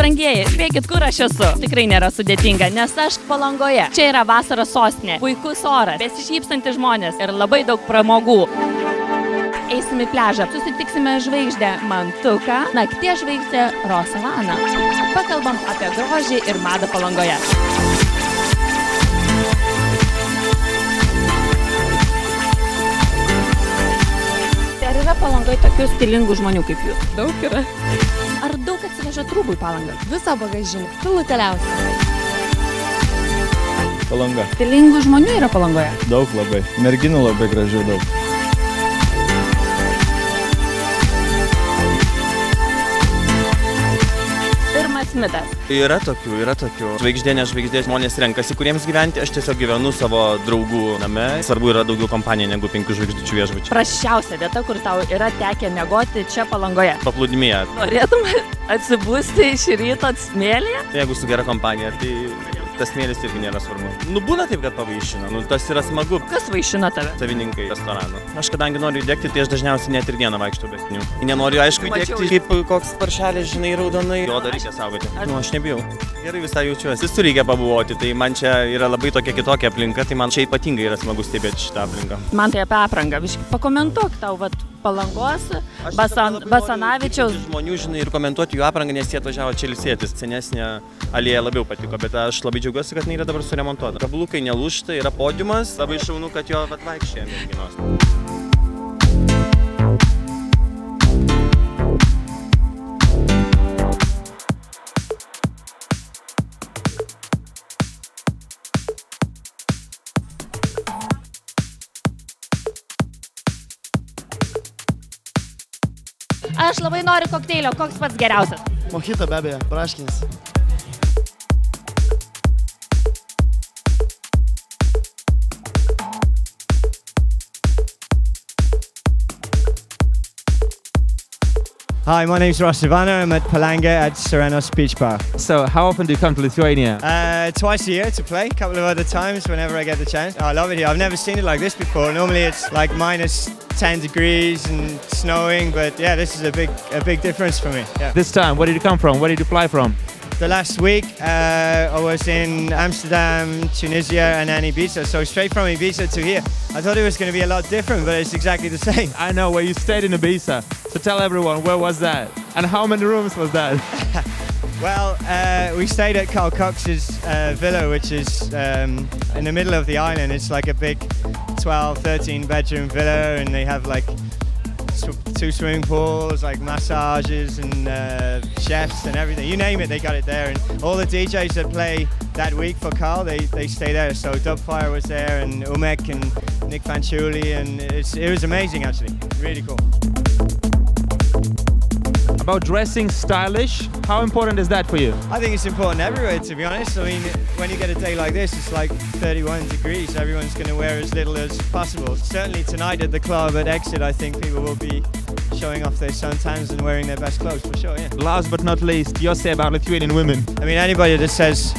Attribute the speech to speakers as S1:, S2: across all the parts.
S1: Brangieji, spėkit, kur aš esu. Tikrai nėra sudėtinga, nes aš Palangoje. Čia yra vasaros sostinė, puikus oras, besišypsantys žmonės ir labai daug pramogų. Eisim į pliažą, susitiksime žvaigždę Mantuką, nakties žvaigždę Rosavaną. Pakalbam apie grožį ir madą Palangoje. Ar yra Palangoje tokių stilingų žmonių kaip jūs?
S2: Daug yra.
S1: Ar daug atsivežat rūbų į Palangą?
S2: Visą bagažinę. Pilutėliausia.
S3: Palanga.
S1: Stilingų žmonių yra Palangoje?
S3: Daug labai. Merginų labai gražių daug.
S1: Pirmas mitas.
S4: Yra tokių. Žvaigždė, žmonės renkasi, kuriems gyventi. Aš tiesiog gyvenu savo draugų name. Svarbu yra daugiau kompanija negu 5 žvaigždučių viešbučių.
S1: Prasčiausia vieta, kur tau yra tekę miegoti čia Palangoje.
S4: Paplūdimyje.
S1: Norėtum atsibusti iš ryto smėlyje?
S4: Jeigu su gera kompanija, tai tas smėlis irgi nėra svarbu. Nu, būna taip, kad pavaišina. Nu, tas yra smagu.
S1: Kas vaišina tave?
S4: Savininkai restoranų. Aš kadangi noriu įdegti, tai aš dažniausiai net ir dieną vaikštau be akinių. Nenoriu, aišku, įdegti kaip koks paršelis, žinai, raudonai. Jo, dar reikia saugoti. Nu, aš nebijau. Gerai visai jaučiuosi. Visur reikia pabuvoti, tai man čia yra labai tokia kitokia aplinka, tai man čia ypatingai yra smagu stebėti šitą aplinką.
S1: Man tai apie aprangą. Pakomentuok tau, vat, Palangos, Basanavičiaus.
S4: Žmonių, žinai, ir komentuoti jų aprangą, nes jie atvažiavo čia ilsėtis. Senesnė alėja labiau patiko, bet aš labai džiaugiuosi, kad jinai yra dabar suremontuota. Kabliukai nelūžta, yra podiumas, labai šaunu, kad jo vaikščioja merginos.
S1: Aš labai noriu kokteilio, koks pats geriausias?
S5: Mojito be abejo, braškinis.
S6: Hi, my name's Ross Savannah. I'm at Palanga at Serenos Beach Bar.
S7: So, how often do you come to Lithuania?
S6: Twice a year to play, a couple of other times whenever I get the chance. I love it here. I've never seen it like this before. Normally it's like minus 10 degrees and snowing, but yeah, this is a big difference for me. Yeah.
S7: This time, where did you come from? Where did you fly from?
S6: The last week I was in Amsterdam, Tunisia and then Ibiza, so straight from Ibiza to here. I thought it was going to be a lot different, but it's exactly the same.
S7: I know, where you stayed in Ibiza. So tell everyone, where was that? And how many rooms was that?
S6: Well, we stayed at Carl Cox's villa, which is in the middle of the island. It's like a big 12, 13 bedroom villa, and they have like 2 swimming pools, like massages and chefs and everything. You name it, they got it there. And all the DJs that play that week for Carl, they stay there. So Dubfire was there, and Umek and Nick Fanciulli, and it was amazing actually, really cool.
S7: About dressing stylish, how important is that for you?
S6: I think it's important everywhere, to be honest. I mean, when you get a day like this, it's like 31 degrees. Everyone's going to wear as little as possible. Certainly tonight at the club at Exit, I think people will be showing off their suntans and wearing their best clothes, for sure, yeah.
S7: Last but not least, your say about Lithuanian women.
S6: I mean, anybody that says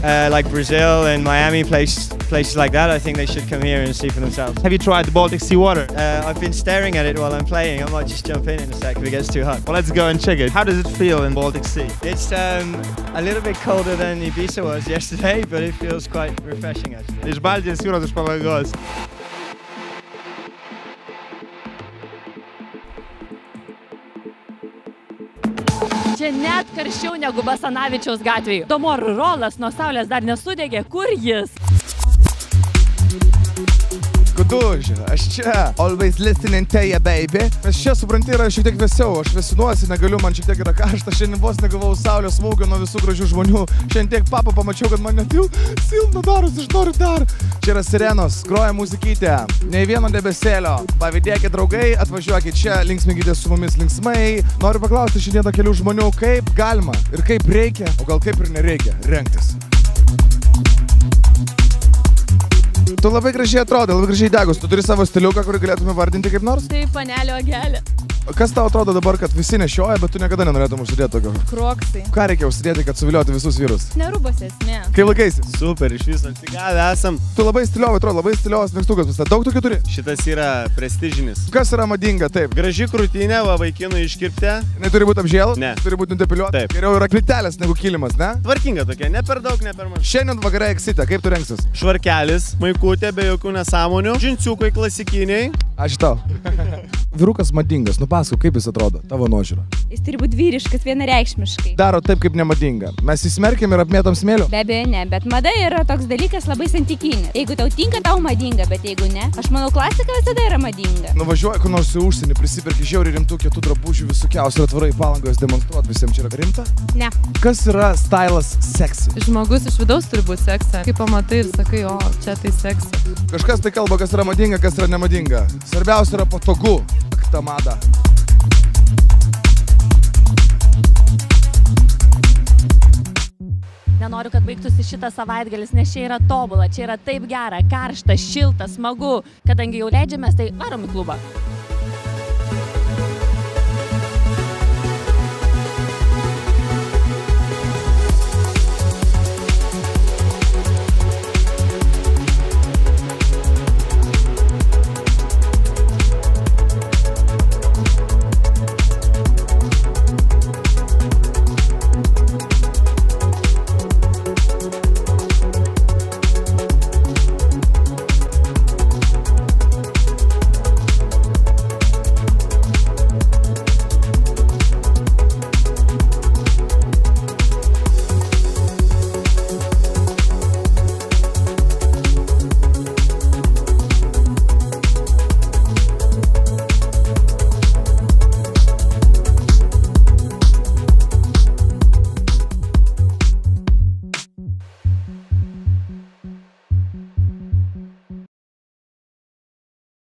S6: like Brazil and Miami, places like that, I think they should come here and see for themselves.
S7: Have you tried the Baltic Sea water?
S6: I've been staring at it while I'm playing. I might just jump in a sec if it gets too hot.
S7: Well, let's go and check it. How does it feel in Baltic Sea?
S6: It's a little bit colder than Ibiza was yesterday, but it feels quite refreshing actually.
S7: Iš Baltijos jūros, iš Palangos.
S1: Čia net karščiau negu Basanavičiaus gatvėje. Tomor Rolas nuo saulės dar nesudegė. Kur jis?
S5: Guduži, aš čia. Always listening to you, baby. Nes čia, supranti, yra šiek tiek vėsiau. Aš vėsinuosi, negaliu, man šiek tiek yra karšta. Šiandien vos negavau saulės smūgio nuo visų gražių žmonių. Šiandien tiek papą pamačiau, kad man net jau silpna daros, aš noriu dar. Čia yra Sirenos, groja muzikytė. Nei vieno debesėlio. Pavydėkit draugai, atvažiuokit čia, linksminkite su mumis linksmai. Noriu paklausti šiandien kelių žmonių, kaip galima ir kaip reikia, o gal kaip ir nereikia rengtis. Tu labai gražiai atrodai, labai gražiai degus. Tu turi savo stiliuką, kurį galėtume vardinti kaip nors?
S1: Tai panelė Ogelė.
S5: Kas tau atrodo dabar, kad visi nešioja, bet tu niekada nenorėtum užsidėti tokio?
S2: Kroksai.
S5: Ką reikia užsidėti, kad suvilioti visus vyrus?
S2: Nerubos esmė.
S5: Kaip laikaisi?
S4: Super, iš viso atsigavę esam.
S5: Tu labai stiliovai, atrodo, labai stiliovas megztukas. Daug tokių turi?
S4: Šitas yra prestižinis.
S5: Kas yra madinga, taip?
S4: Graži krūtinė, va vaikinų iškirptė.
S5: Jinai turi būti apžėlus?
S4: Ne.
S5: Turi būti nudepiliuota?
S4: Taip.
S5: Geriau yra klitelės negu kilimas, ne?
S4: Tvarkinga tokia, ne per daug, ne per mažai.
S5: Šiandien vakare eksite, kaip tu rengsis?
S4: Švarkelis, maikutė, be jokių nesąmonių, džinsiukai klasikiniai.
S5: Ačiū tau. Vyrukas madingas, nupasakok, kaip jis atrodo, tavo nuožiūra.
S2: Jis turi būti vyriškas vienareikšmiškai.
S5: Daro taip, kaip nemadinga. Mes įsmerkiam ir apmėtom smėliu.
S2: Be abejo, ne, bet mada yra toks dalykas labai santykinis. Jeigu tau tinka, tau madinga, bet jeigu ne, aš manau, klasika visada yra madinga.
S5: Nuvažiuoji kur nors į užsienį, prisipirki žiauriai rimtų kietų drabužių visokiausių ir atvarai į Palangą juos demonstruoti visiems. Čia yra rimta?
S2: Ne.
S5: Kas yra stylas seksy?
S8: Žmogus iš vidaus turi būti seksė. Kai pamatai ir sakai, o čia tai seksė.
S5: Kažkas tai kalba, kas yra madinga, kas yra nemadinga. Svarbiausia yra patogu. Ta mada.
S1: Nenoriu, kad baigtųsi šitas savaitgalis, nes čia yra tobula, čia yra taip gera, karšta, šilta, smagu. Kadangi jau leidžiamės, tai varom į klubą.